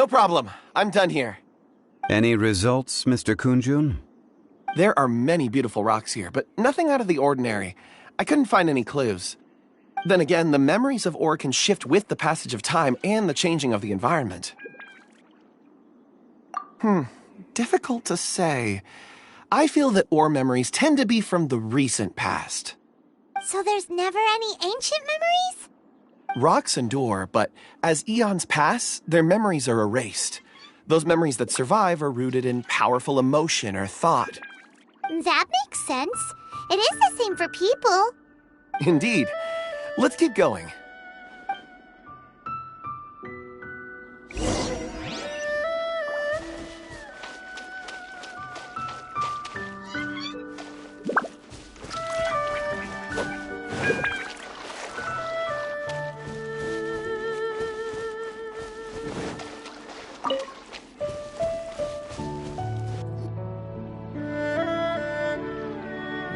No problem. I'm done here. Any results, Mr. Kunjun? There are many beautiful rocks here, but nothing out of the ordinary. I couldn't find any clues. Then again, the memories of ore can shift with the passage of time and the changing of the environment. Difficult to say. I feel that ore memories tend to be from the recent past. So there's never any ancient memories? Rocks endure, but as eons pass, their memories are erased. Those memories that survive are rooted in powerful emotion or thought. That makes sense. It is the same for people. Indeed. Let's keep going.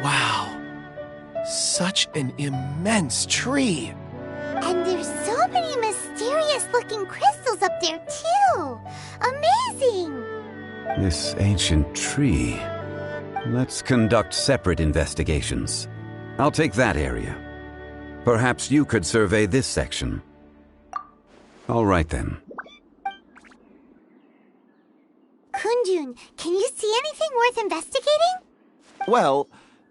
Wow. Such an immense tree. And there's so many mysterious-looking crystals up there, too. Amazing! This ancient tree. Let's conduct separate investigations. I'll take that area. Perhaps you could survey this section. All right, then. Kunjun, can you see anything worth investigating? Well,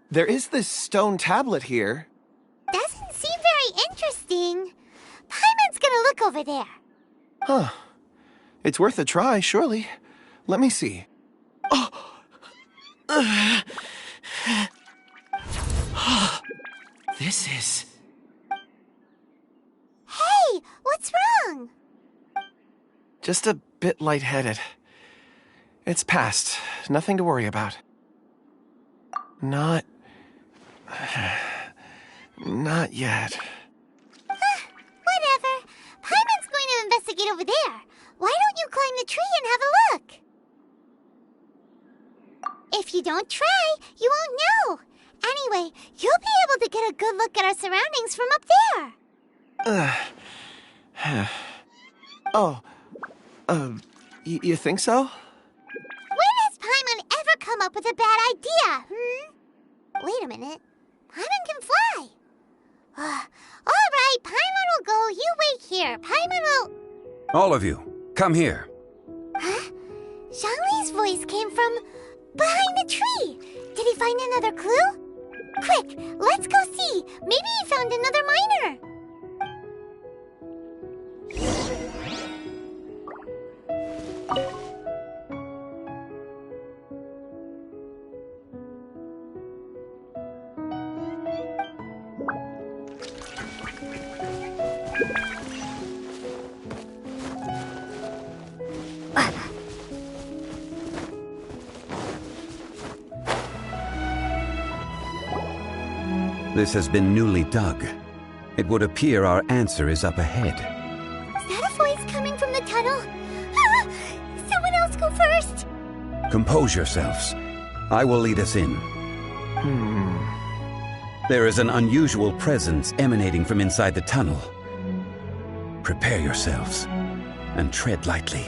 there is this stone tablet here. Doesn't seem very interesting. Paimon's gonna look over there. Huh. It's worth a try, surely. Let me see. Oh! This is... Hey, what's wrong? just a bit lightheaded. It's past. Nothing to worry about. Not yet. Whatever. Paimon's going to investigate over there. Why don't you climb the tree and have a look? If you don't try, you won't know. Anyway, you'll be able to get a good look at our surroundings from up there. You think so? When has Paimon ever come up with a bad idea, Wait a minute. Paimon can fly. All right, Paimon will go. You wait here. Paimon will... All of you, come here. Huh? Zhongli's voice came from behind the tree. Did he find another clue? Quick, let's go see. Maybe he found another miner. This has been newly dug. It would appear our answer is up ahead. Is that a voice coming from the tunnel? Ah! Someone else go first! Compose yourselves. I will lead us in. There is an unusual presence emanating from inside the tunnel. Prepare yourselves and tread lightly.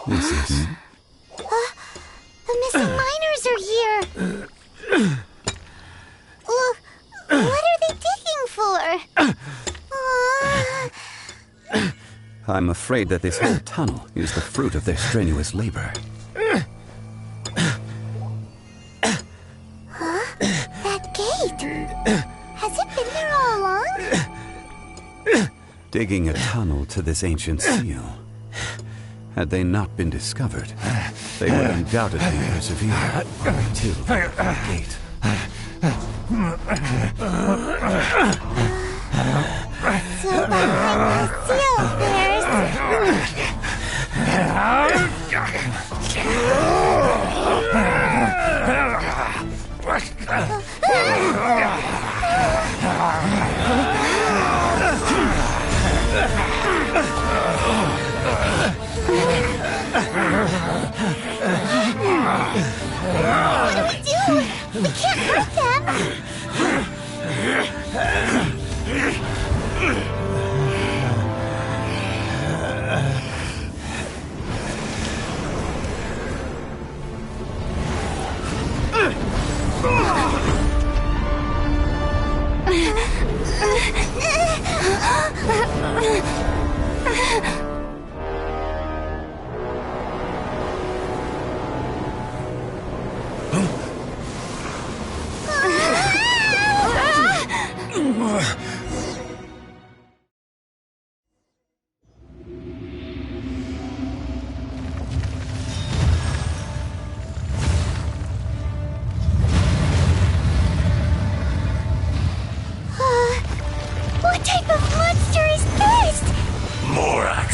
This is... The missing miners are here! What are they digging for? I'm afraid that this whole tunnel is the fruit of their strenuous labor. That gate! Has it been there all along? Digging a tunnel to this ancient seal. Had they not been discovered, they would undoubtedly persevere until the gate. So behind the seal there's... What do we do? We can't hurt them! What type of monster is this? Morax,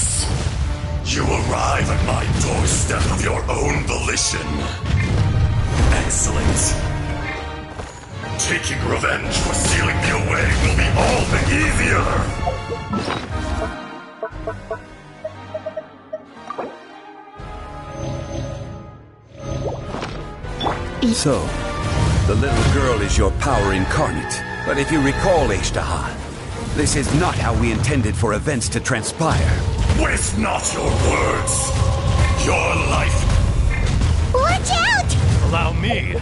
you arrive at my doorstep of your own volition. Excellent. Taking revenge for sealing me away will be all the easier. So, the little girl is your power incarnate. But if you recall, Ishtaha, this is not how we intended for events to transpire. Waste not your words. Your life. Watch out! Allow me.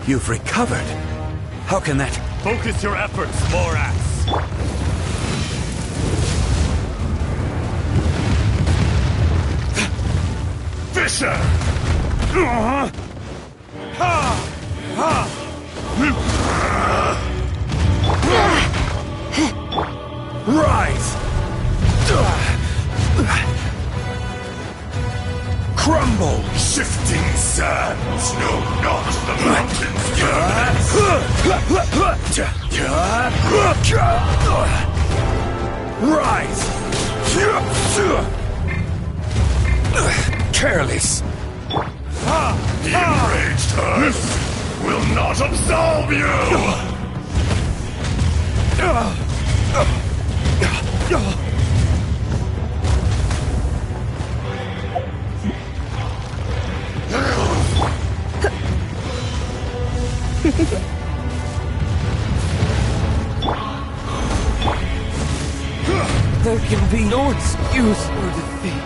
You've recovered. How can that... Focus your efforts, Morax. Fisher! Rise! Crumble! Shifting sands know not the mountain's Rise! Careless! The enraged earth will not absolve you! There can be no excuse for defeat.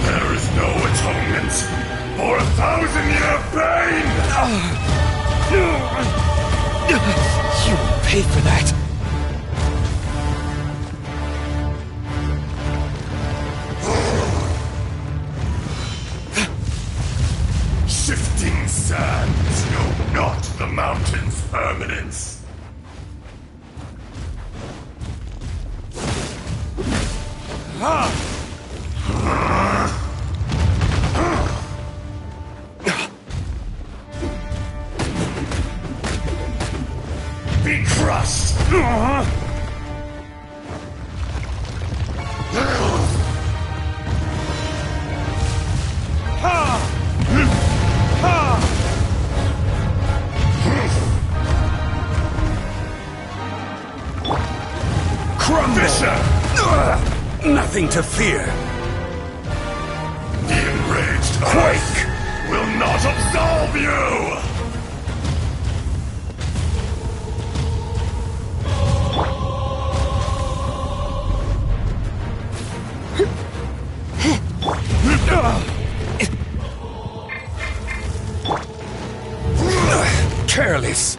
There is no atonement for 1,000-year pain! You will pay for that. Shifting sands know not the mountain's permanence. Be crushed! Fisher! Nothing to fear. The enraged earth will not absolve you! Careless.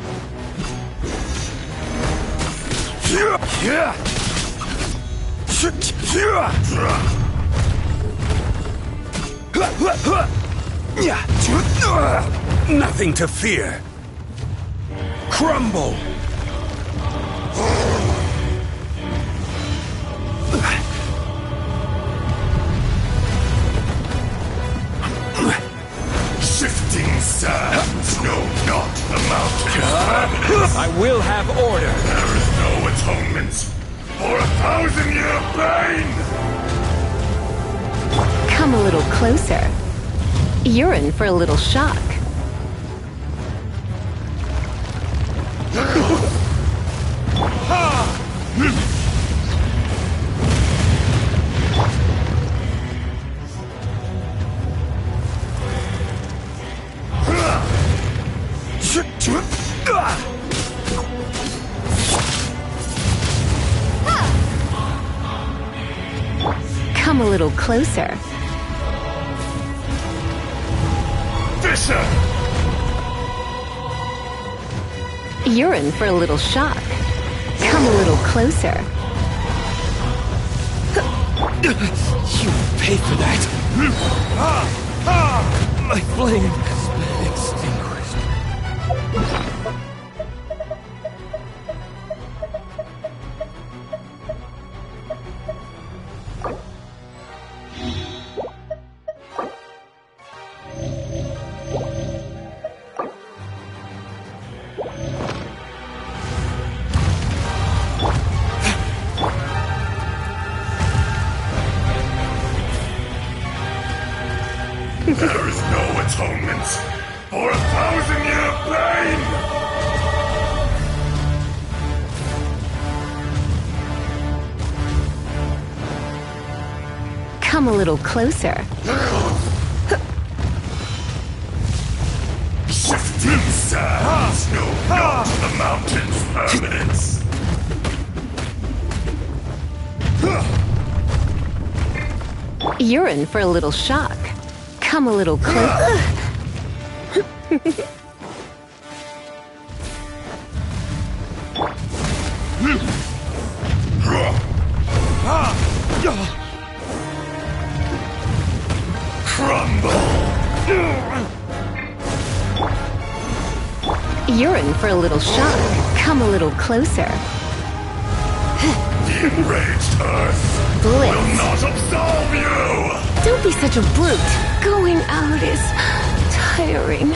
Nothing to fear. Crumble! Shifting sands know not the mountain's permanence. I will have order. There is no atonement for 1,000-year pain! Come a little closer. You're in for a little shock. Come a little closer. Fisher! You're in for a little shock. Come a little closer. You pay for that. My flame has been extinguished. There is no atonement for 1,000-year pain! Come a little closer. Shifting sands know not the mountain's permanence. You're in for a little shock. Come a little closer. Crumble! You're in for a little shock. Come a little closer. The enraged earth will Blitz. not absolve you! Don't be such a brute. Going out is tiring.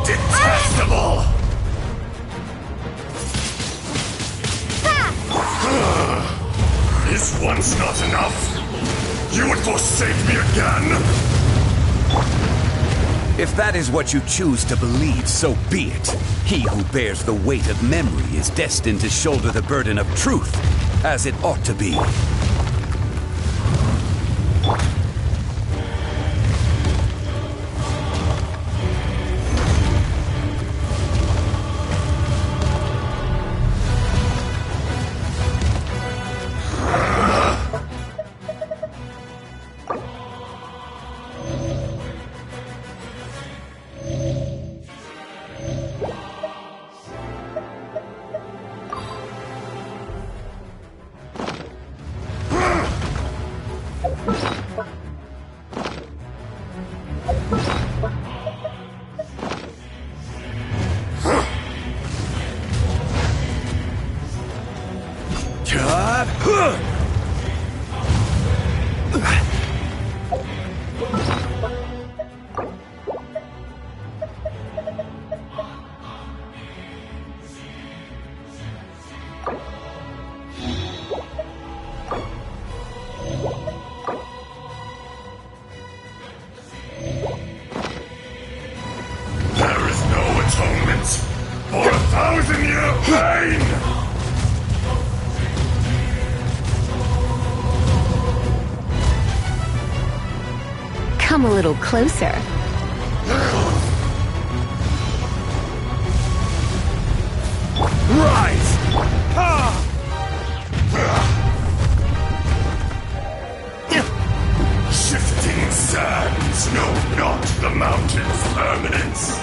Detestable! Is once not enough? You would forsake me again? If that is what you choose to believe, so be it. He who bears the weight of memory is destined to shoulder the burden of truth, as it ought to be. There is no atonement for 1,000-year pain! Come a little closer. Rise! Shifting sands know not the mountain's permanence.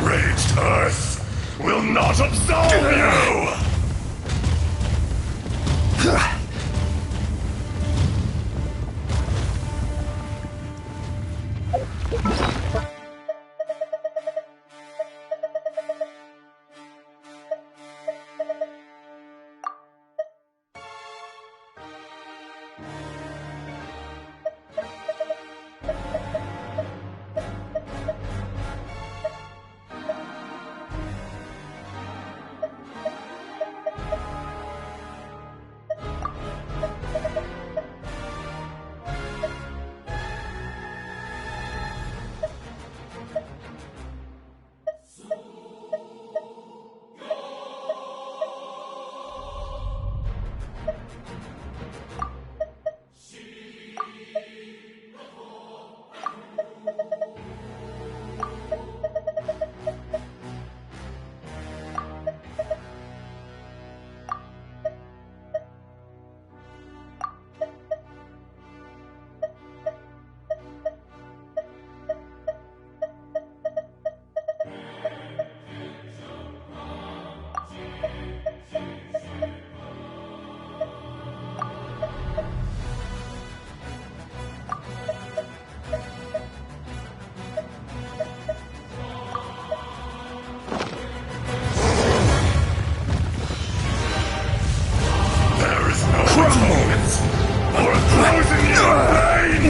enraged Earth will not absolve you!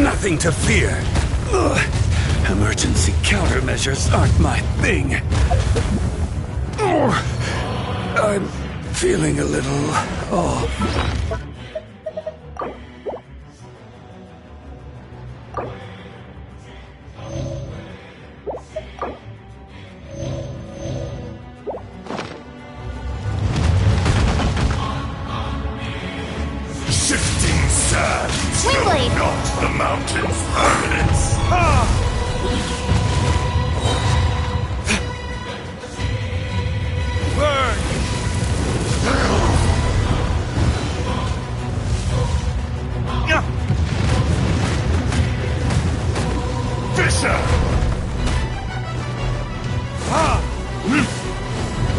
Nothing to fear. Emergency countermeasures aren't my thing. I'm feeling a little off. Shifting sands will Windblade. not the mountain's permanence. Fisher!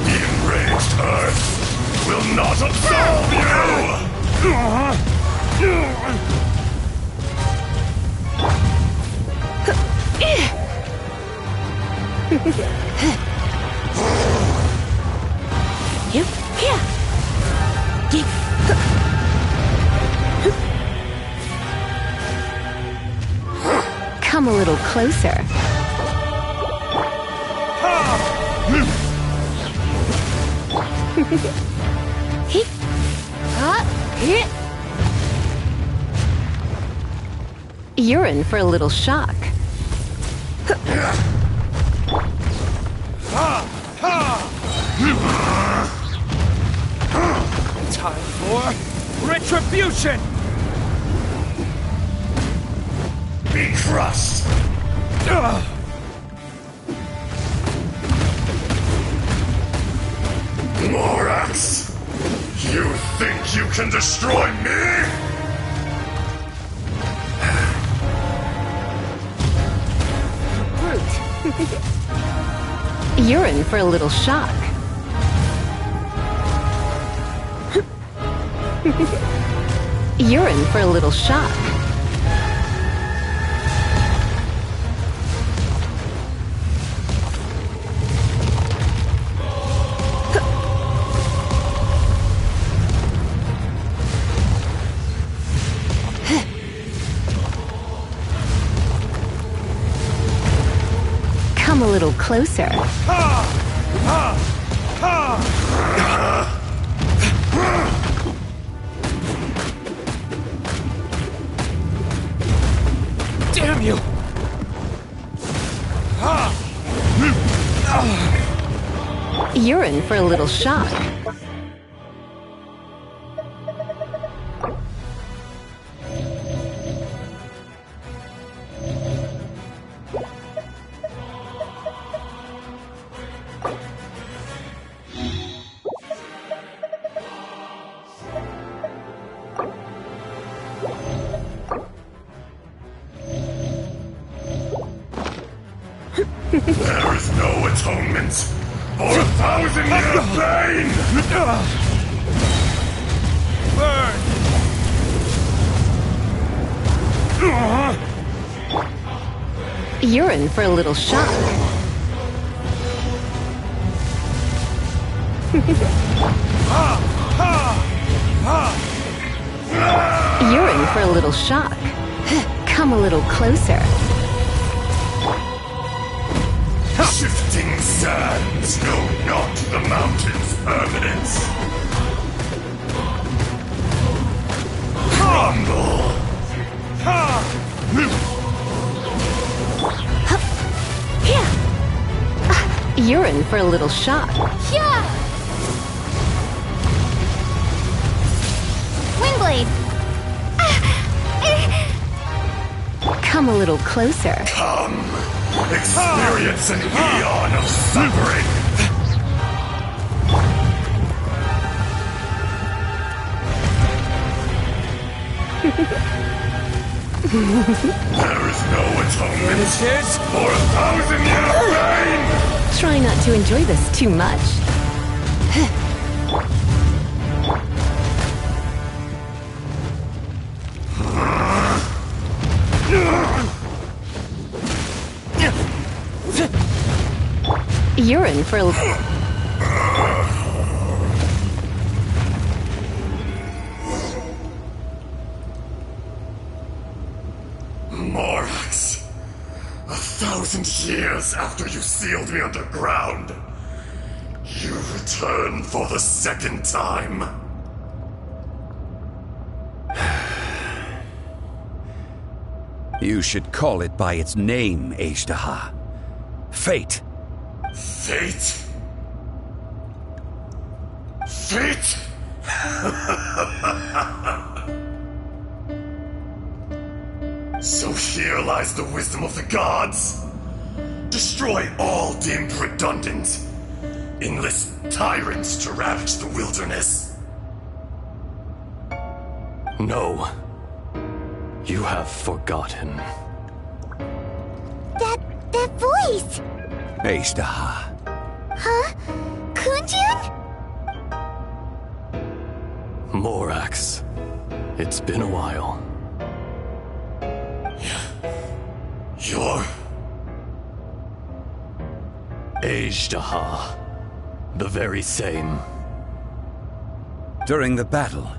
The enraged Earth will not absolve you! Come a little closer. You're in for a little shock. Time for retribution! Be crushed! Morax! You think you can destroy me? You're in for a little shock. You're in for a little shock. Come a little closer. Damn you! You're in for a little shock. There is no atonement for 1,000-year pain! Burn! You're in for a little shock. You're in for a little shock. Come a little closer. Shifting sands know not the mountain's permanence. Crumble! You're in for a little shock. Yeah! Windblade! Come a little closer. Come, experience an eon of suffering! There is no atonement for 1,000-year pain! Try not to enjoy this too much. You're in for a... Morax, 1,000 years after you sealed me underground, you return for the second time. You should call it by its name, Ajdaha. Fate. Fate? Fate? So here lies the wisdom of the gods. Destroy all deemed redundant. Enlist tyrants to ravage the wilderness. No. You have forgotten. That voice! Ajdaha. Huh? Kunjun? Morax. It's been a while. You're... Ajdaha. The very same. During the battle,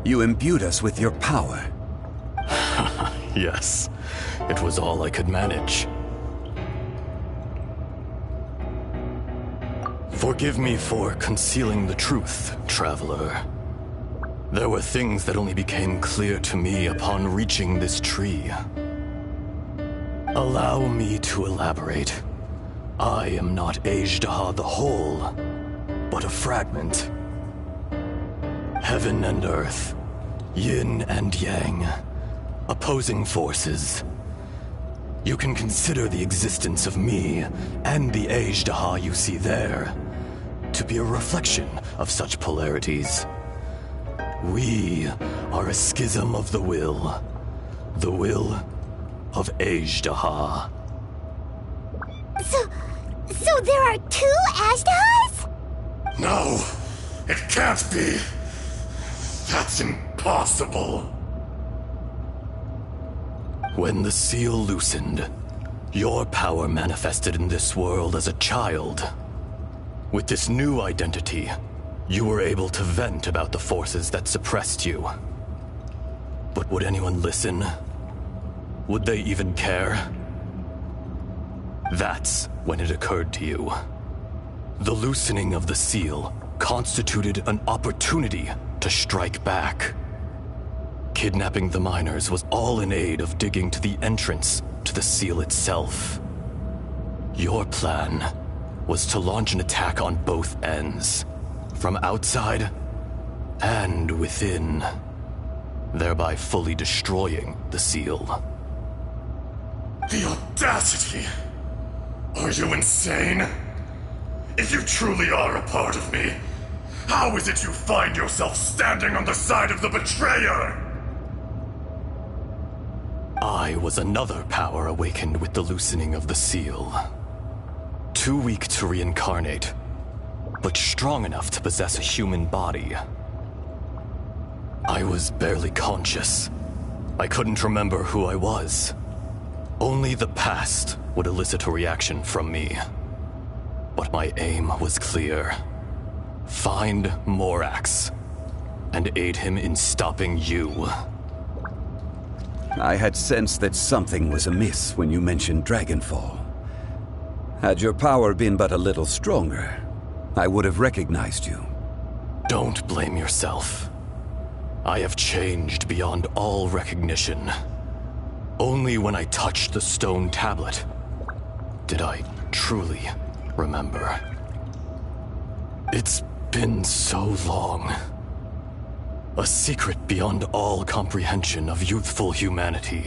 you imbued us with your power. Yes. It was all I could manage. Forgive me for concealing the truth, Traveler. There were things that only became clear to me upon reaching this tree. Allow me to elaborate. I am not Ajdaha the whole, but a fragment. Heaven and earth, yin and yang, opposing forces. You can consider the existence of me and the Ajdaha you see there to be a reflection of such polarities. We are a schism of the will of Ajdaha. So there are two Ajdahas? No, it can't be. That's impossible. When the seal loosened, your power manifested in this world as a child. With this new identity, you were able to vent about the forces that suppressed you. But would anyone listen? Would they even care? That's when it occurred to you. The loosening of the seal constituted an opportunity to strike back. Kidnapping the miners was all in aid of digging to the entrance to the seal itself. Your plan was to launch an attack on both ends, from outside and within, thereby fully destroying the seal. The audacity! Are you insane? If you truly are a part of me, how is it you find yourself standing on the side of the betrayer? I was another power awakened with the loosening of the seal. too weak to reincarnate, but strong enough to possess a human body. I was barely conscious. I couldn't remember who I was. Only the past would elicit a reaction from me. But my aim was clear. Find Morax and aid him in stopping you. I had sensed that something was amiss when you mentioned Dragonfall. Had your power been but a little stronger, I would have recognized you. Don't blame yourself. I have changed beyond all recognition. Only when I touched the stone tablet did I truly remember. It's been so long. A secret beyond all comprehension of youthful humanity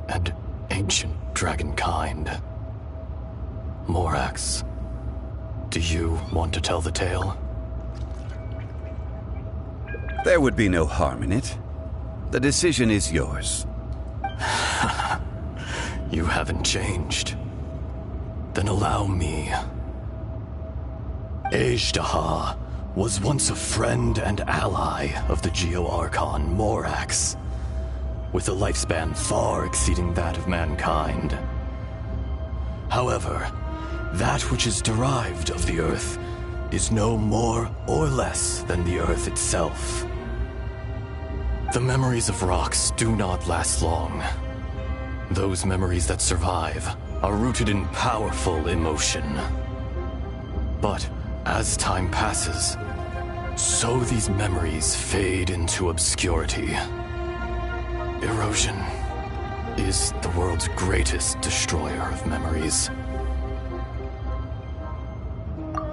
and ancient dragonkind. Morax, do you want to tell the tale? There would be no harm in it. The decision is yours. You haven't changed. Then allow me. Ajdaha was once a friend and ally of the Geo-Archon Morax, with a lifespan far exceeding that of mankind. However, that which is derived of the Earth is no more or less than the Earth itself. The memories of rocks do not last long. Those memories that survive are rooted in powerful emotion. But as time passes, so these memories fade into obscurity. Erosion is the world's greatest destroyer of memories.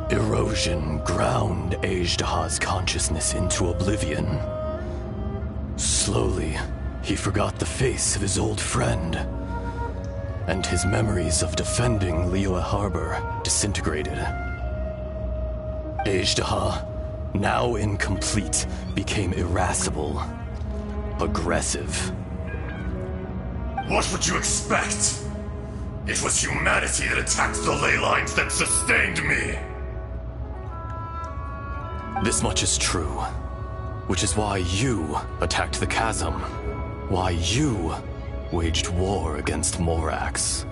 Erosion ground Ajdaha's consciousness into oblivion. Slowly, he forgot the face of his old friend, and his memories of defending Liyue Harbor disintegrated. Ajdaha, now incomplete, became irascible, aggressive. What would you expect? It was humanity that attacked the ley lines that sustained me. This much is true, which is why you attacked the chasm, why you waged war against Morax.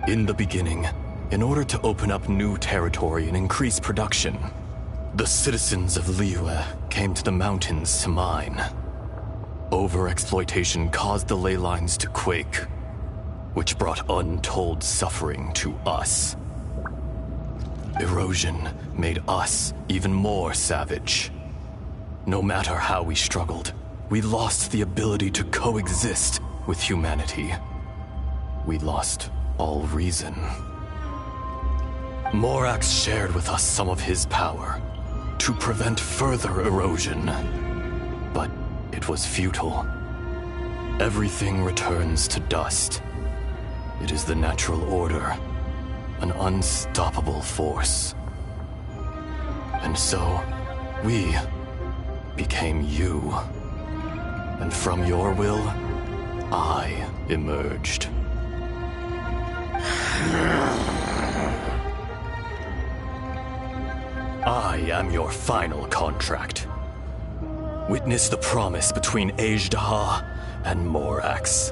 In the beginning, in order to open up new territory and increase production, the citizens of Liyue came to the mountains to mine. Overexploitation caused the ley lines to quake, which brought untold suffering to us. Erosion made us even more savage. No matter how we struggled, we lost the ability to coexist with humanity. We lost all reason. Morax shared with us some of his power to prevent further erosion, but it was futile. Everything returns to dust. It is the natural order, an unstoppable force. And so, we became you. And from your will, I emerged. I am your final contract. Witness the promise between Ajdaha and Morax.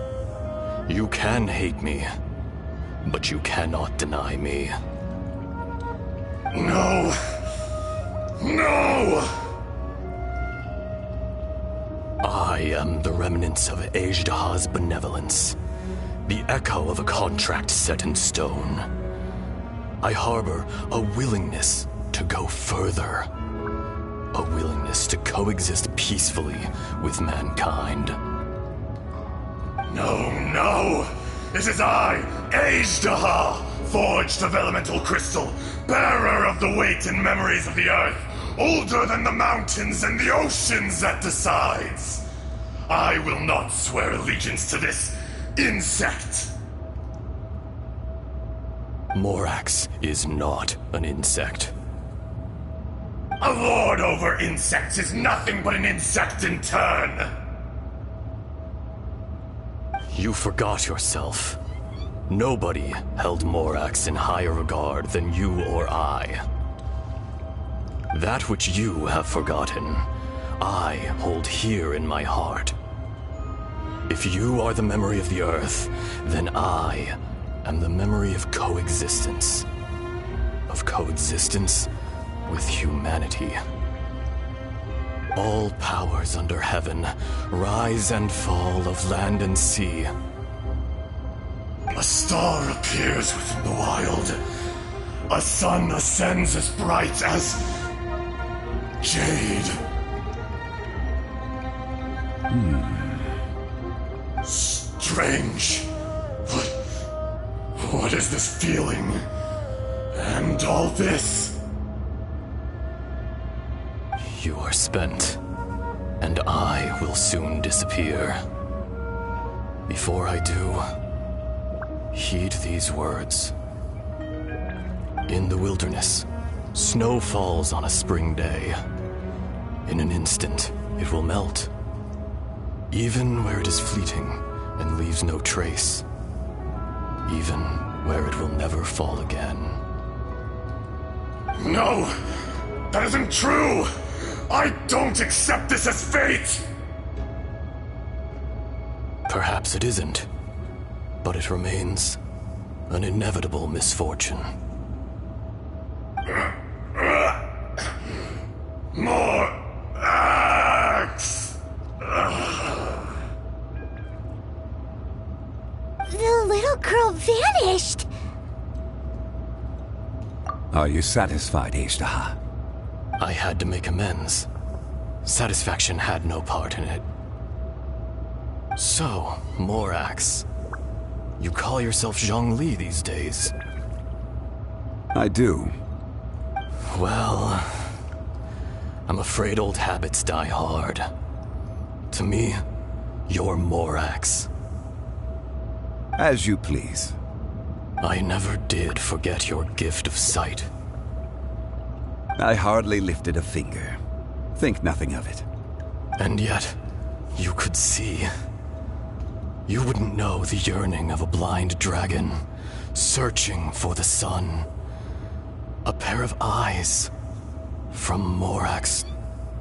You can hate me, but you cannot deny me. No! No! I am the remnants of Ajdaha's benevolence, the echo of a contract set in stone. I harbor a willingness to go further, a willingness to coexist peacefully with mankind. No, no! It is I, Ajdaha, forged of elemental crystal, bearer of the weight and memories of the earth, older than the mountains and the oceans that decides. I will not swear allegiance to this insect. Morax is not an insect. A lord over insects is nothing but an insect in turn. You forgot yourself. Nobody held Morax in higher regard than you or I. That which you have forgotten, I hold here in my heart. If you are the memory of the Earth, then I am the memory of coexistence. Of coexistence with humanity. All powers under heaven, rise and fall of land and sea. A star appears within the wild. A sun ascends as bright as jade. Strange. What is this feeling? And all this? You are spent, and I will soon disappear. Before I do, heed these words. In the wilderness, snow falls on a spring day. In an instant, it will melt. Even where it is fleeting and leaves no trace. Even where it will never fall again. No! That isn't true! I don't accept this as fate! Perhaps it isn't, but it remains an inevitable misfortune. More axe! The little girl vanished! Are you satisfied, Ishtaha? I had to make amends. Satisfaction had no part in it. So, Morax, you call yourself Zhongli these days? I do. Well, I'm afraid old habits die hard. To me, you're Morax. As you please. I never did forget your gift of sight. I hardly lifted a finger. Think nothing of it. And yet, you could see. You wouldn't know the yearning of a blind dragon, searching for the sun. A pair of eyes, from Morax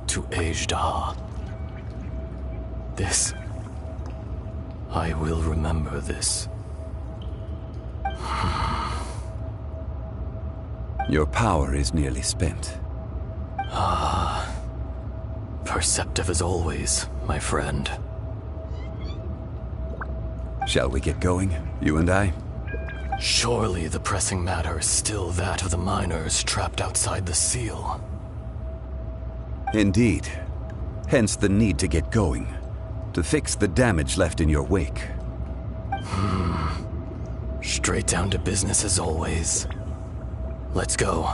to Ajda. This, I will remember this. Your power is nearly spent. Perceptive as always, my friend. Shall we get going, you and I? Surely the pressing matter is still that of the miners trapped outside the seal. Indeed. Hence the need to get going. To fix the damage left in your wake. Straight down to business as always. Let's go.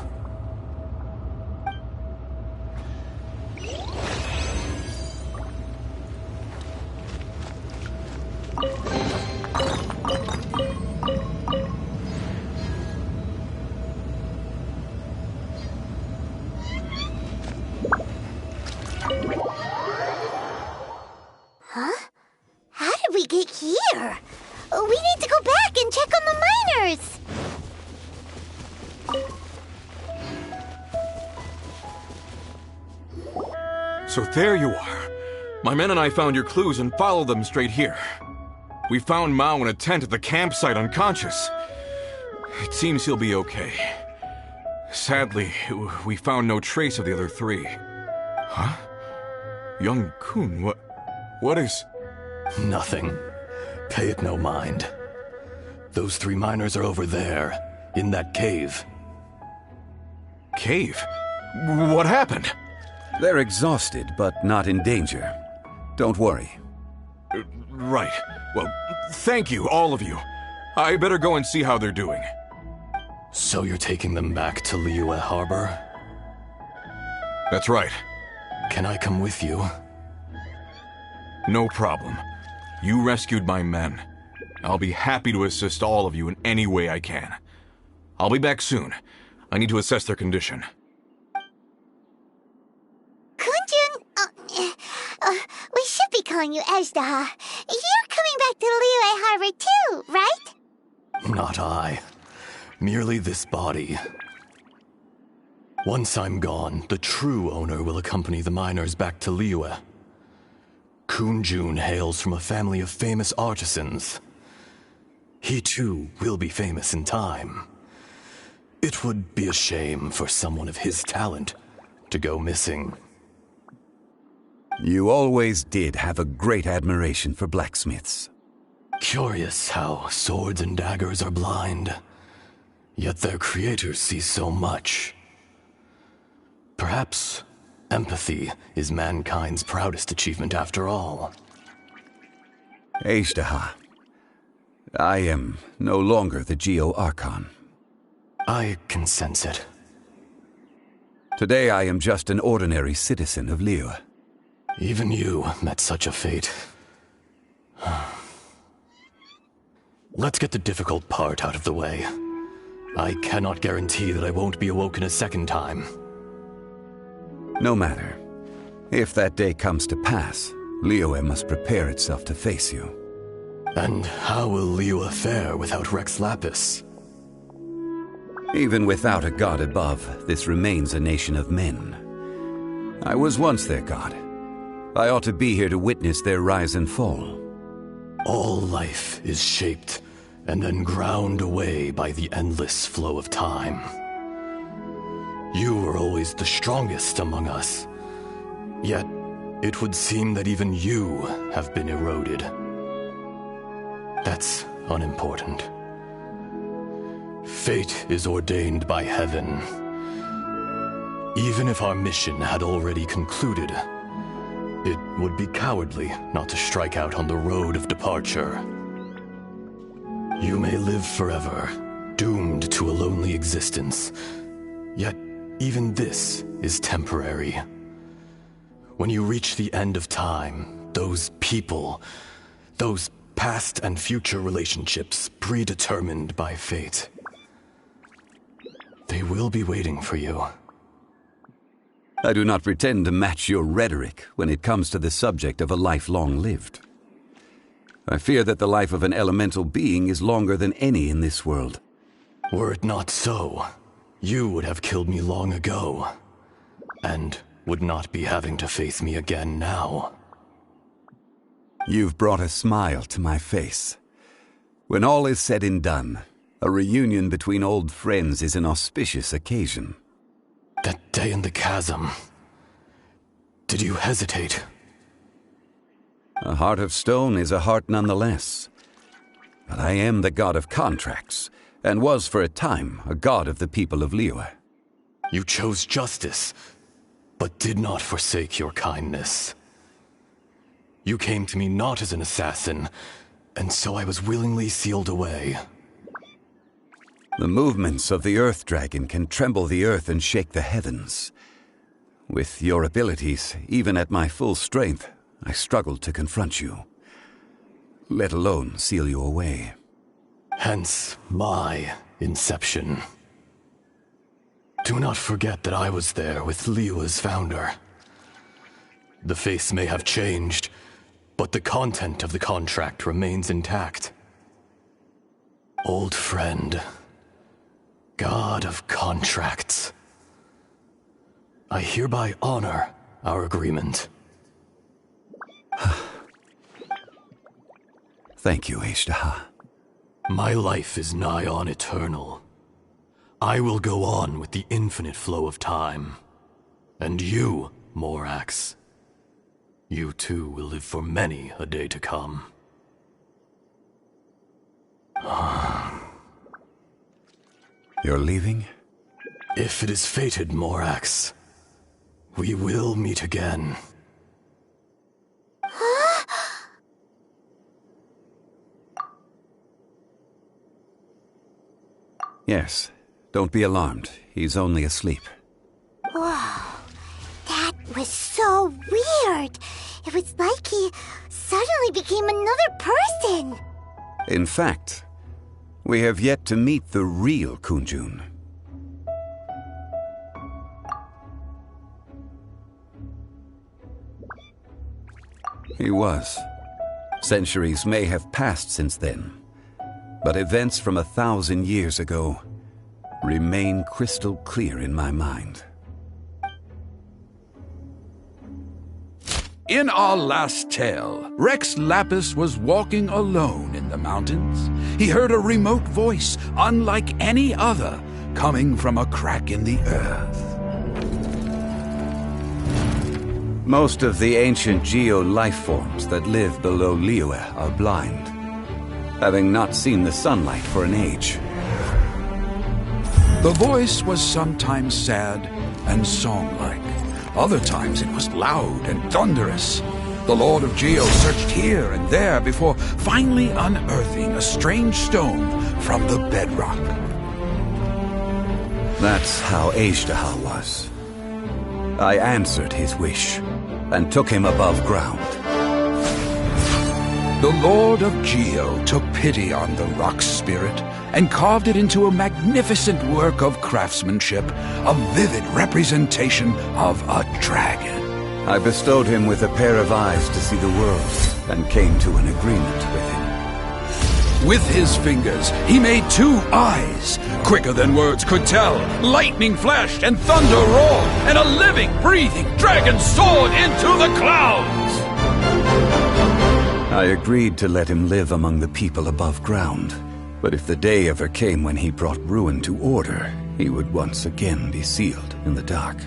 Huh? How did we get here? We need to go back and check on the miners! So there you are. My men and I found your clues and followed them straight here. We found Mao in a tent at the campsite unconscious. It seems he'll be okay. Sadly, we found no trace of the other three. Huh? Young Kun, what is... Nothing. Pay it no mind. Those three miners are over there, in that cave. Cave? What happened? They're exhausted, but not in danger. Don't worry. Right. Well, thank you, all of you. I better go and see how they're doing. So you're taking them back to Liyue Harbor? That's right. Can I come with you? No problem. You rescued my men. I'll be happy to assist all of you in any way I can. I'll be back soon. I need to assess their condition. Kunjun, we should be calling you Ajda. You're coming back to Liyue Harbor too, right? Not I. Merely this body. Once I'm gone, the true owner will accompany the miners back to Liyue. Kunjun hails from a family of famous artisans. He too will be famous in time. It would be a shame for someone of his talent to go missing. You always did have a great admiration for blacksmiths. Curious how swords and daggers are blind, yet their creators see so much. Perhaps empathy is mankind's proudest achievement after all. Ashtaha, I am no longer the Geo-Archon. I can sense it. Today I am just an ordinary citizen of Liyue. Even you met such a fate. Let's get the difficult part out of the way. I cannot guarantee that I won't be awoken a second time. No matter. If that day comes to pass, Liyue must prepare itself to face you. And how will Liyue fare without Rex Lapis? Even without a god above, this remains a nation of men. I was once their god. I ought to be here to witness their rise and fall. All life is shaped and then ground away by the endless flow of time. You were always the strongest among us. Yet, it would seem that even you have been eroded. That's unimportant. Fate is ordained by heaven. Even if our mission had already concluded, it would be cowardly not to strike out on the road of departure. You may live forever, doomed to a lonely existence. Yet, even this is temporary. When you reach the end of time, those people, those past and future relationships predetermined by fate, they will be waiting for you. I do not pretend to match your rhetoric when it comes to the subject of a life long lived. I fear that the life of an elemental being is longer than any in this world. Were it not so, you would have killed me long ago, and would not be having to face me again now. You've brought a smile to my face. When all is said and done, a reunion between old friends is an auspicious occasion. That day in the chasm, did you hesitate? A heart of stone is a heart nonetheless. But I am the god of contracts, and was for a time a god of the people of Liyue. You chose justice, but did not forsake your kindness. You came to me not as an assassin, and so I was willingly sealed away. The movements of the Earth Dragon can tremble the earth and shake the heavens. With your abilities, even at my full strength, I struggled to confront you, let alone seal you away. Hence my inception. Do not forget that I was there with Liyue's founder. The face may have changed, but the content of the contract remains intact. Old friend, god of contracts, I hereby honor our agreement. Thank you, Ashtaha. My life is nigh on eternal. I will go on with the infinite flow of time. And you, Morax, you too will live for many a day to come. You're leaving? If it is fated, Morax, we will meet again. Yes. Don't be alarmed. He's only asleep. Whoa. That was so weird. It was like he suddenly became another person. In fact, we have yet to meet the real Kunjun. He was. Centuries may have passed since then, but events from 1,000 years ago remain crystal clear in my mind. In our last tale, Rex Lapis was walking alone in the mountains. He heard a remote voice, unlike any other, coming from a crack in the earth. Most of the ancient geo-life forms that live below Liyue are blind, having not seen the sunlight for an age. The voice was sometimes sad and song-like. Other times it was loud and thunderous. The Lord of Geo searched here and there before finally unearthing a strange stone from the bedrock. That's how Azhdaha was. I answered his wish and took him above ground. The Lord of Geo took pity on the rock spirit and carved it into a magnificent work of craftsmanship, a vivid representation of a dragon. I bestowed him with a pair of eyes to see the world and came to an agreement with him. With his fingers, he made 2 eyes, quicker than words could tell. Lightning flashed and thunder roared, and a living, breathing dragon soared into the clouds. I agreed to let him live among the people above ground. But if the day ever came when he brought ruin to order, he would once again be sealed in the dark.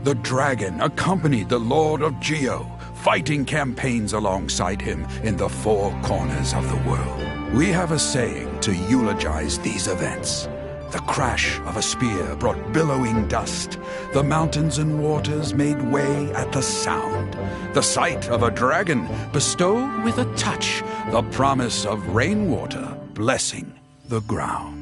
The dragon accompanied the Lord of Geo, fighting campaigns alongside him in the 4 corners of the world. We have a saying to eulogize these events. The crash of a spear brought billowing dust. The mountains and waters made way at the sound. The sight of a dragon bestowed with a touch the promise of rainwater blessing the ground.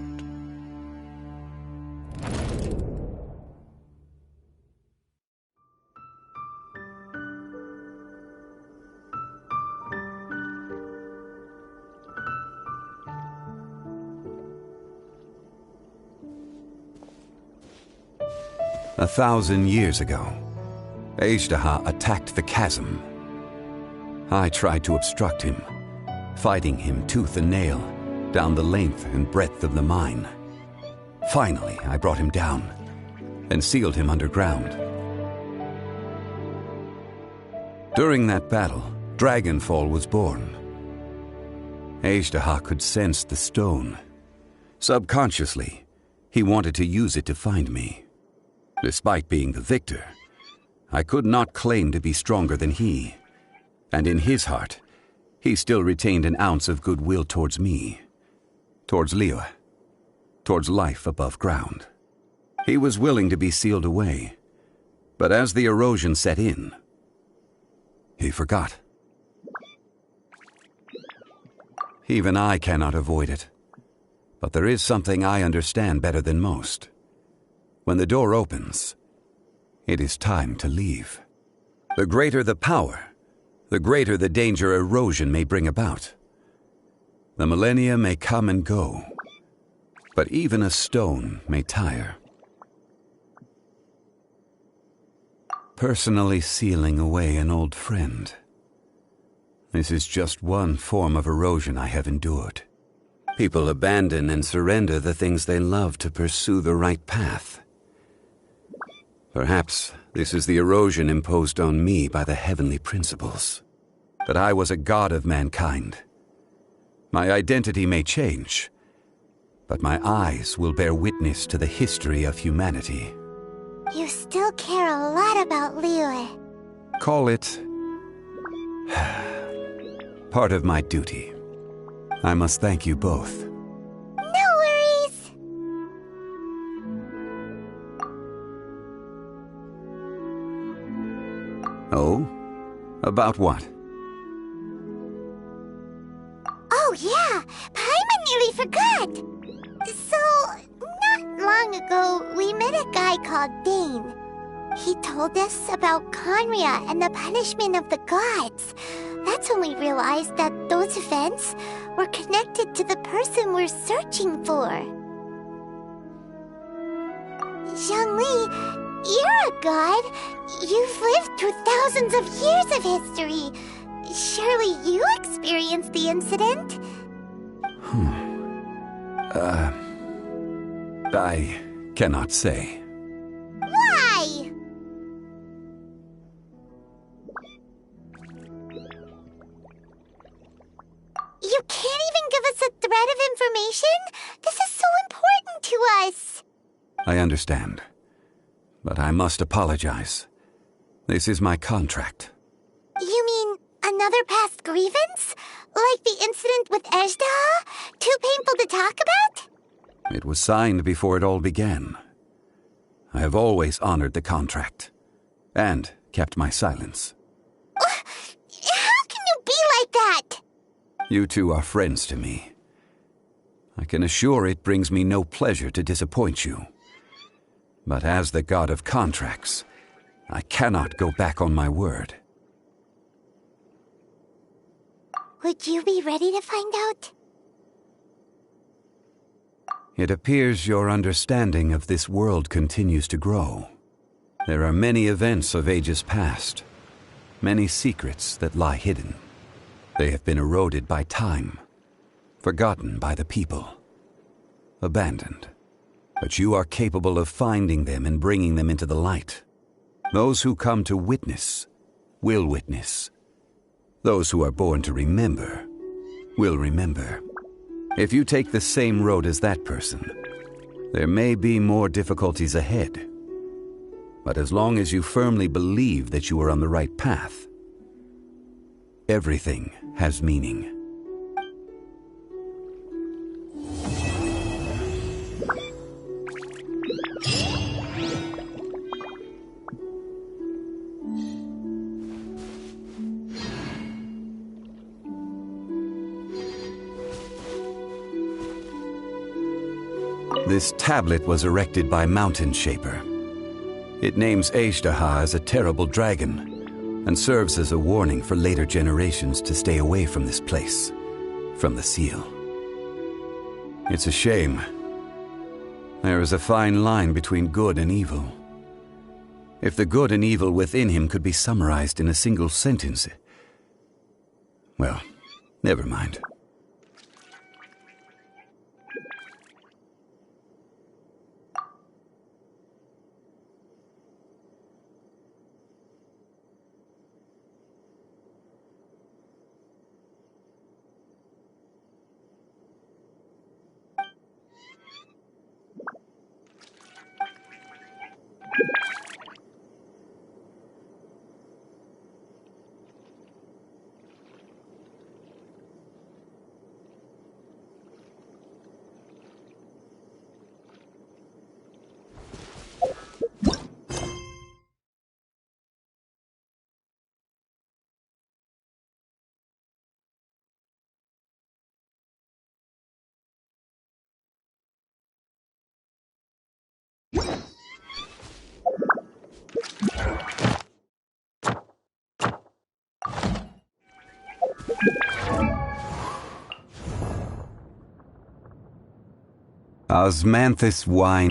A 1,000 years ago, Azhdaha attacked the chasm. I tried to obstruct him, fighting him tooth and nail down the length and breadth of the mine. Finally, I brought him down and sealed him underground. During that battle, Dragonfall was born. Azhdaha could sense the stone. Subconsciously, he wanted to use it to find me. Despite being the victor, I could not claim to be stronger than he, and in his heart, he still retained an ounce of goodwill towards me, towards Liyue, towards life above ground. He was willing to be sealed away, but as the erosion set in, he forgot. Even I cannot avoid it, but there is something I understand better than most. When the door opens, it is time to leave. The greater the power, the greater the danger erosion may bring about. The millennia may come and go, but even a stone may tire. Personally sealing away an old friend. This is just one form of erosion I have endured. People abandon and surrender the things they love to pursue the right path. Perhaps this is the erosion imposed on me by the heavenly principles. That I was a god of mankind. My identity may change, but my eyes will bear witness to the history of humanity. You still care a lot about Liyue. Call it part of my duty. I must thank you both. No worries! Oh? About what? Oh yeah! Paimon nearly forgot! So, not long ago, we met a guy called Dane. He told us about Conria and the punishment of the gods. That's when we realized that those events were connected to the person we're searching for. Zhongli, you're a god. You've lived through thousands of years of history. Surely you experienced the incident? I cannot say. Why? You can't even give us a thread of information? This is so important to us. I understand. But I must apologize. This is my contract. You mean another past grievance? Like the incident with Ejda? Too painful to talk about? It was signed before it all began. I have always honored the contract. And kept my silence. How can you be like that? You two are friends to me. I can assure it brings me no pleasure to disappoint you. But as the god of contracts, I cannot go back on my word. Would you be ready to find out? It appears your understanding of this world continues to grow. There are many events of ages past, many secrets that lie hidden. They have been eroded by time, forgotten by the people, abandoned. But you are capable of finding them and bringing them into the light. Those who come to witness will witness. Those who are born to remember will remember. If you take the same road as that person, there may be more difficulties ahead. But as long as you firmly believe that you are on the right path, everything has meaning. This tablet was erected by Mountain Shaper. It names Ejdaha as a terrible dragon, and serves as a warning for later generations to stay away from this place, from the seal. It's a shame. There is a fine line between good and evil. If the good and evil within him could be summarized in a single sentence... Well, never mind. Osmanthus wine.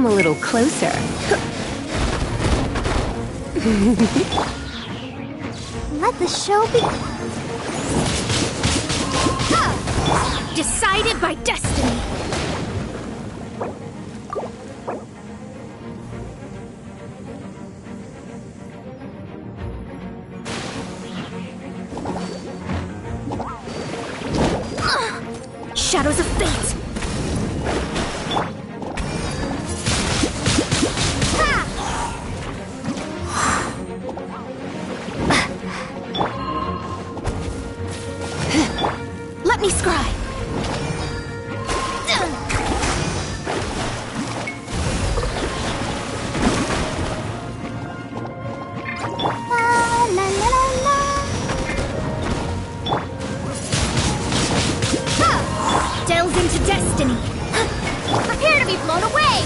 Come a little closer. Let the show begin. Decided by destiny. Shadows of fate. Let me scry. La la la la. Delve into destiny. Prepare to be blown away.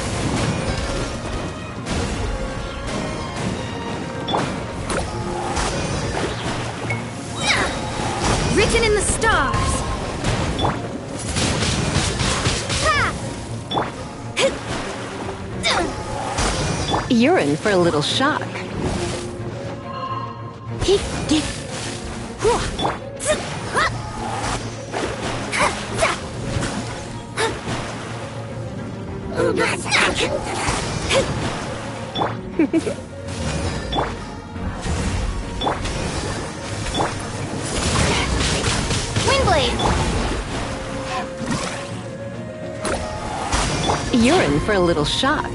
Written in the stars. You're in for a little shock. Windblade. You're in for a little shock.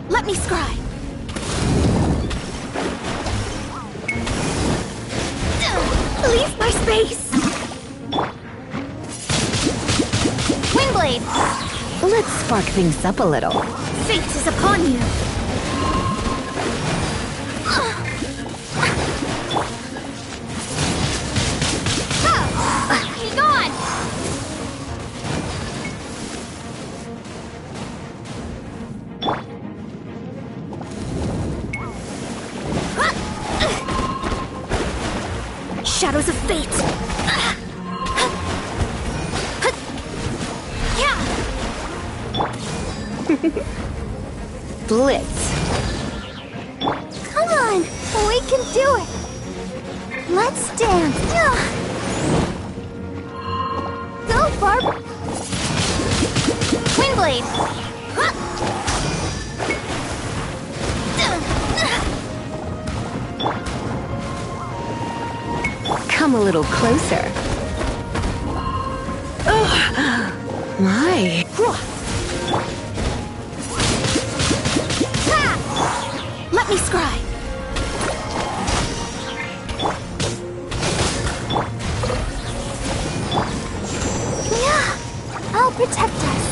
Let me scry. Leave my space. Windblade. Let's spark things up a little. Fate is upon you. Be gone. Shadows of fate. Blitz. Come on, we can do it. Let's dance. Go, Barb. Windblade. Come a little closer. My. Let me scry. Yeah, I'll protect us.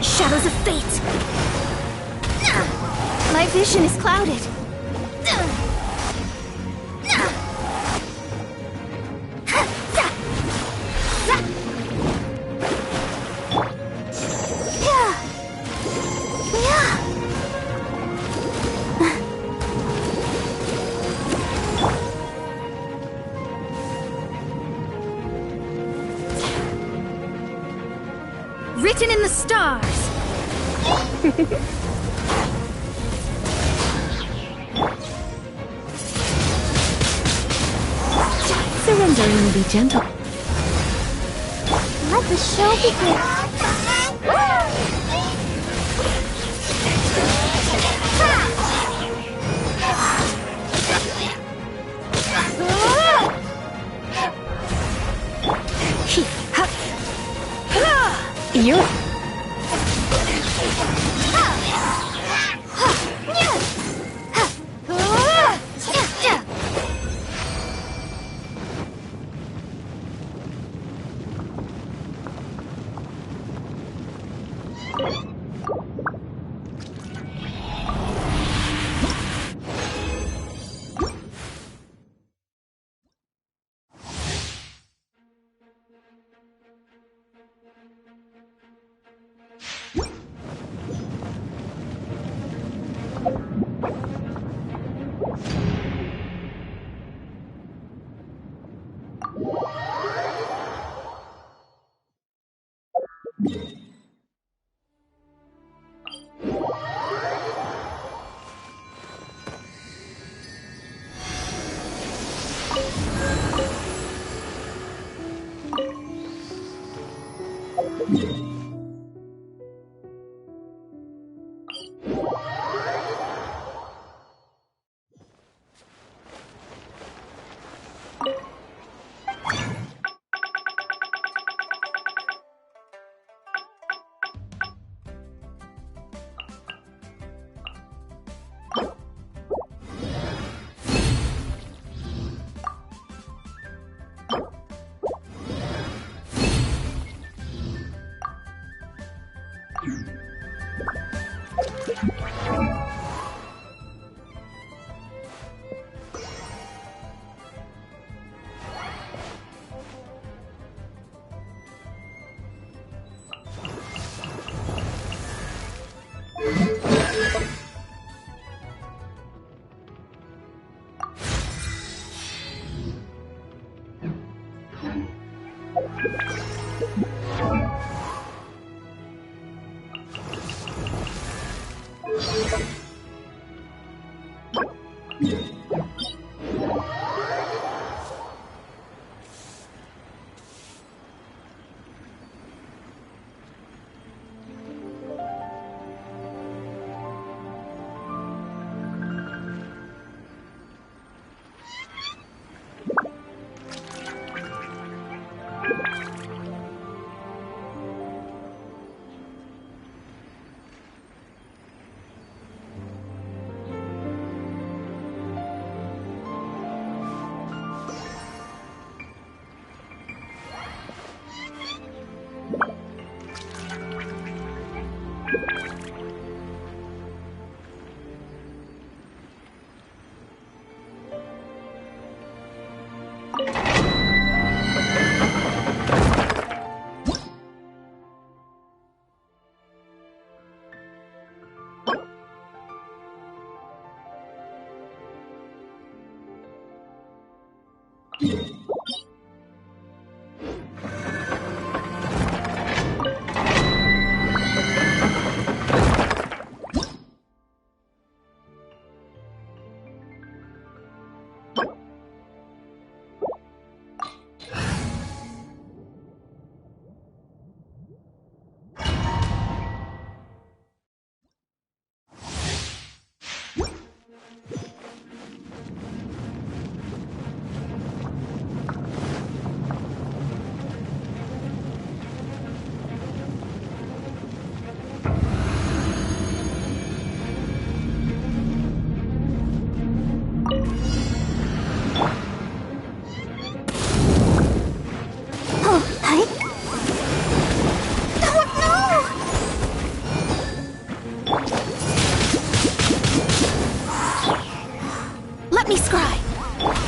Shadows of fate. My vision is clouded. Written in the stars. Surrendering will be gentle. Let the show begin. You're...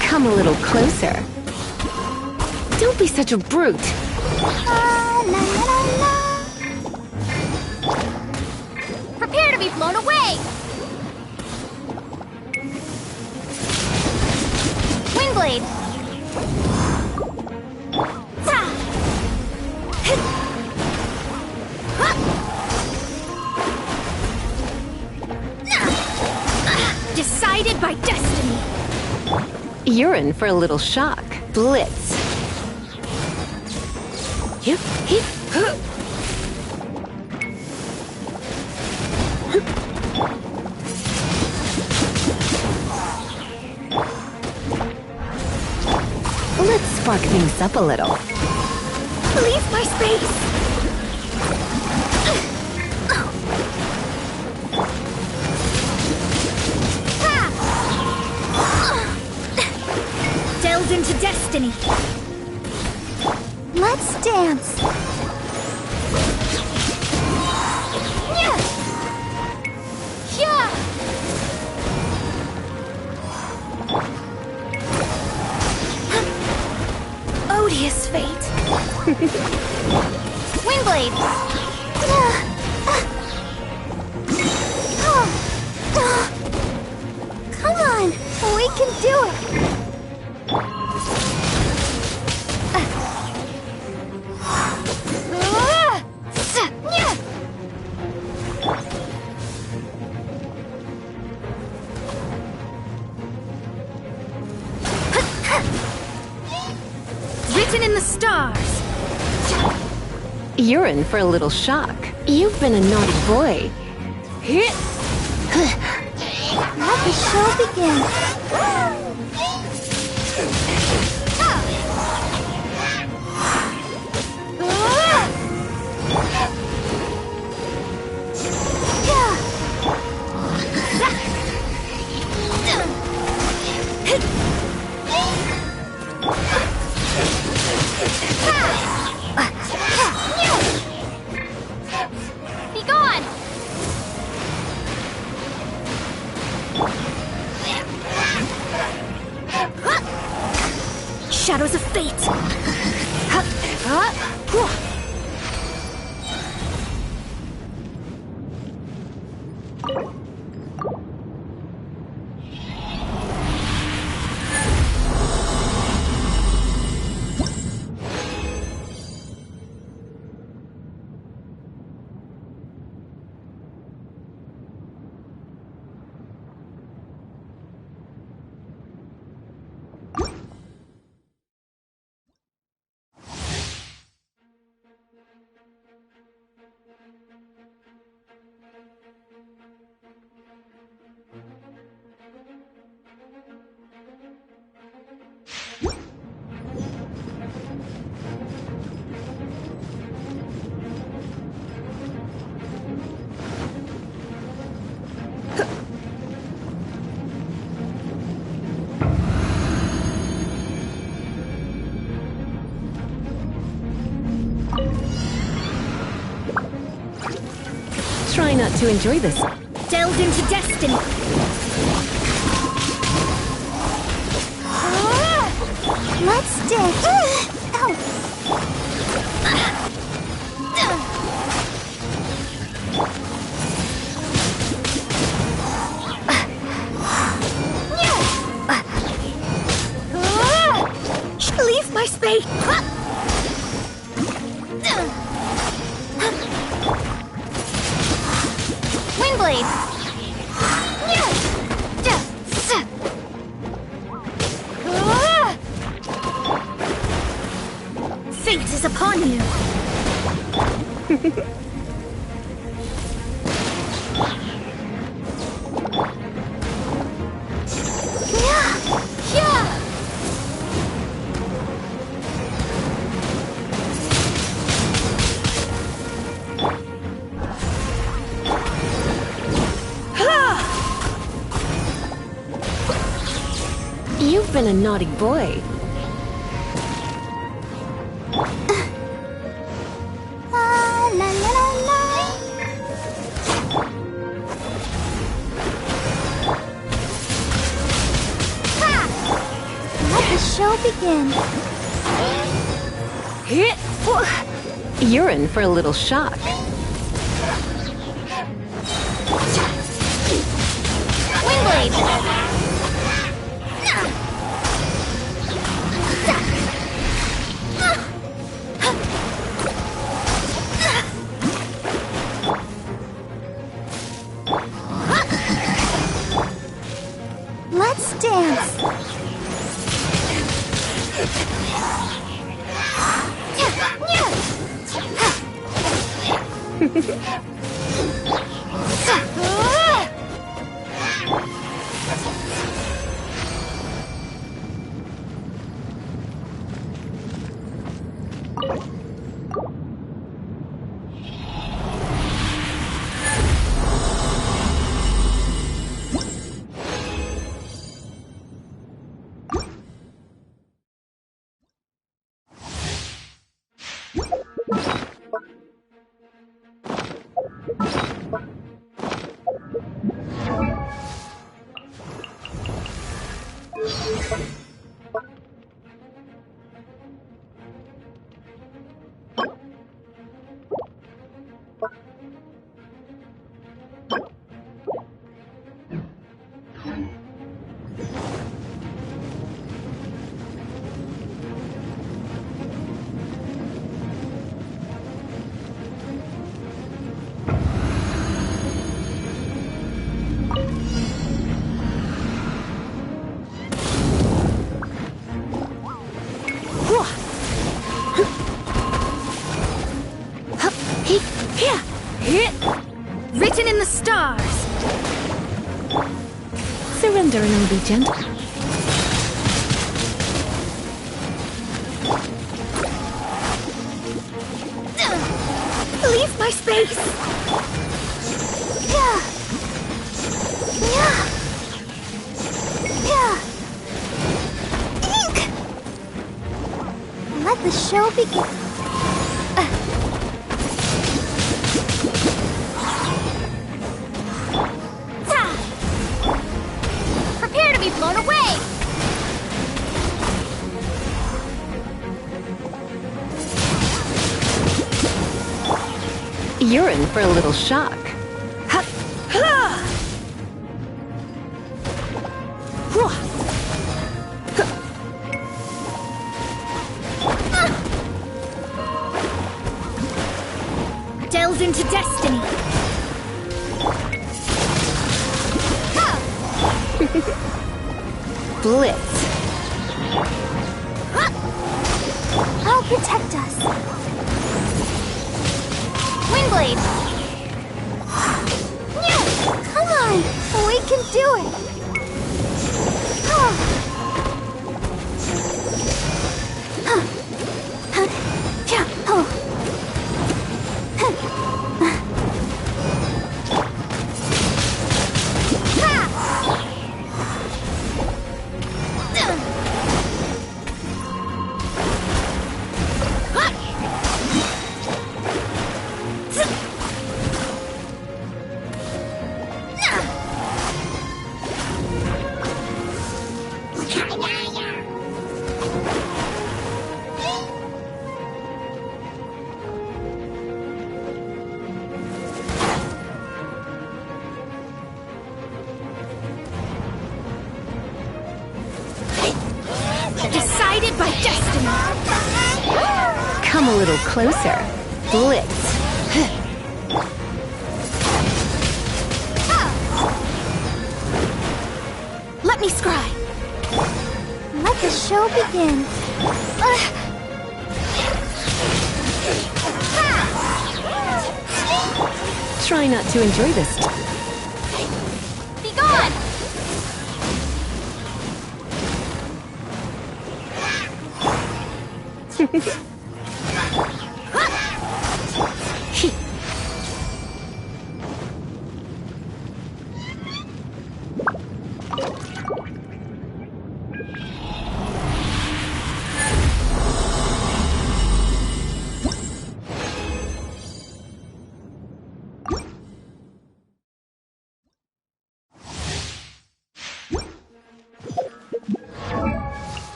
Come a little closer. Don't be such a brute. Prepare to be blown away! Windblade! Led by destiny! You're in for a little shock. Blitz. Yep, hip, huh. Let's spark things up a little. Leave my space! Delve into destiny. Let's dance. Odious fate. Windblade. Come on, we can do it. Written in the stars. You're in for a little shock. You've been a naughty boy. Let the show begin. Be gone! Shadows of fate! Try not to enjoy this. Delve into destiny! Let's dance. Ow. Leave my space! Windblade! Fate is upon you! You've been a naughty boy. La la la la. Let the show begin. You're in for a little shock. Windblade! Written in the stars. Surrender and I'll be gentle. Leave my space. Let the show begin. Prepare to be blown away. You're in for a little shock. Delve into destiny. Blitz. I'll protect us. Windblade. Come on, we can do it. Decided by destiny. Come a little closer. Blitz. Let me scry. Let the show begin. Try not to enjoy this. Be gone.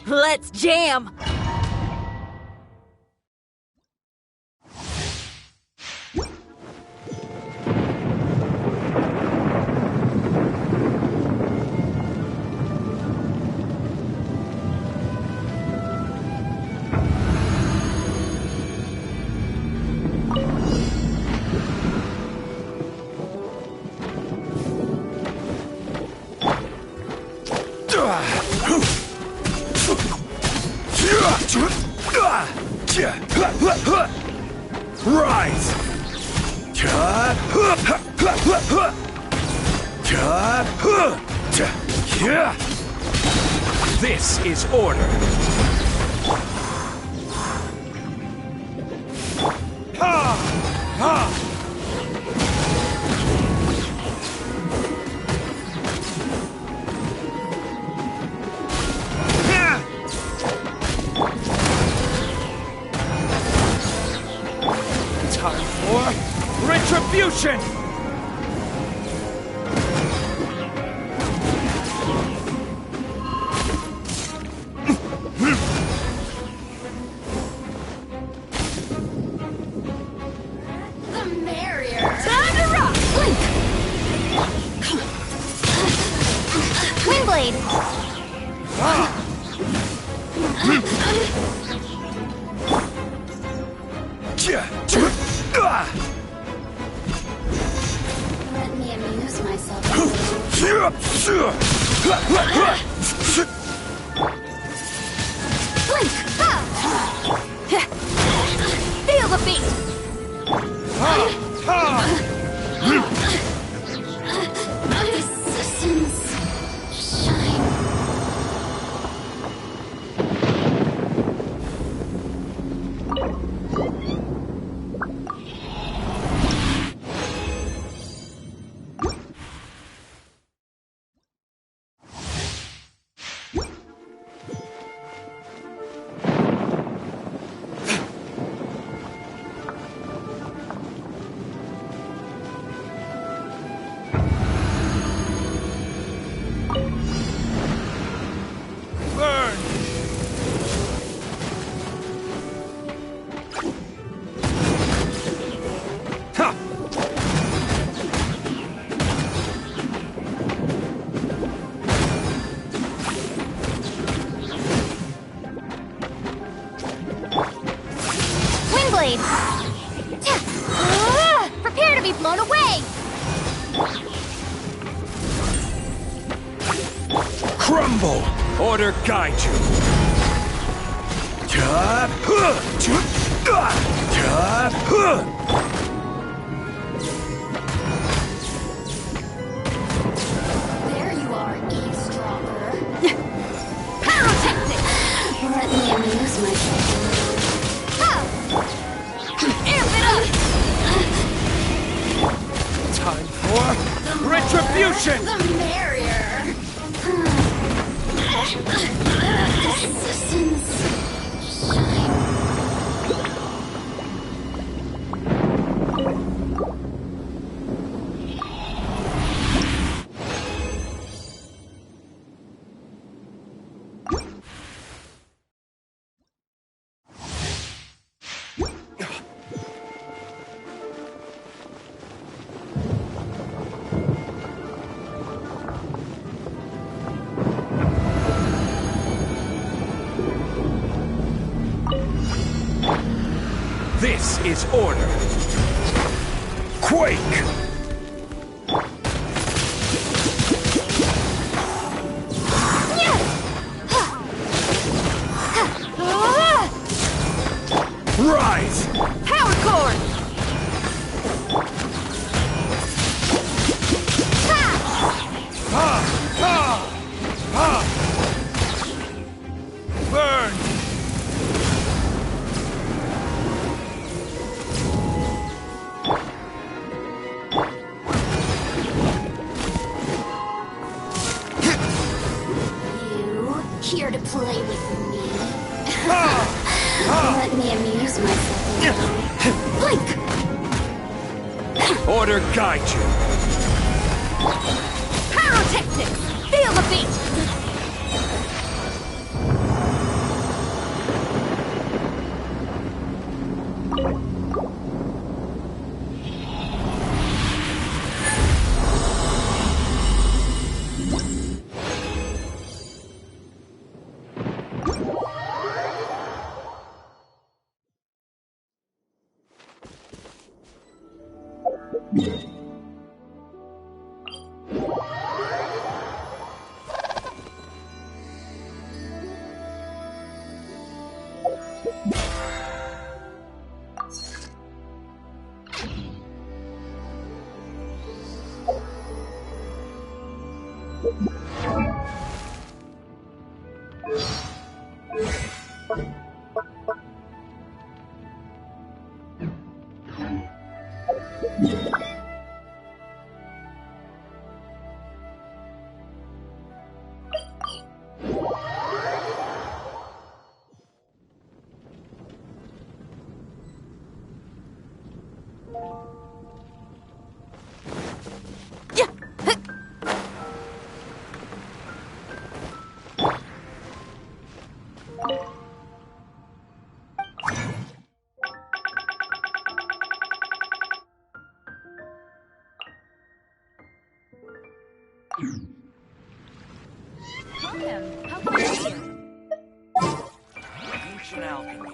Let's jam! Rise! This is order. Time for retribution! The merrier. Time to rock! Blink! Windblade! Let me amuse myself. Blink! Feel the beat! The systems shine. blown away! Crumble! Order guide you! There you are, eavesdropper. Pyrotechnic! Let me amuse myself. Amp it up! Time for retribution! The merrier! Assistance, shine. This is order. Quake! Rise! Power cord! Burn! You here to play with me? Let me amuse myself a little. Blink! Order guide you! Pyrotechnic! Feel the beat! How can I help you? Ancient alchemy.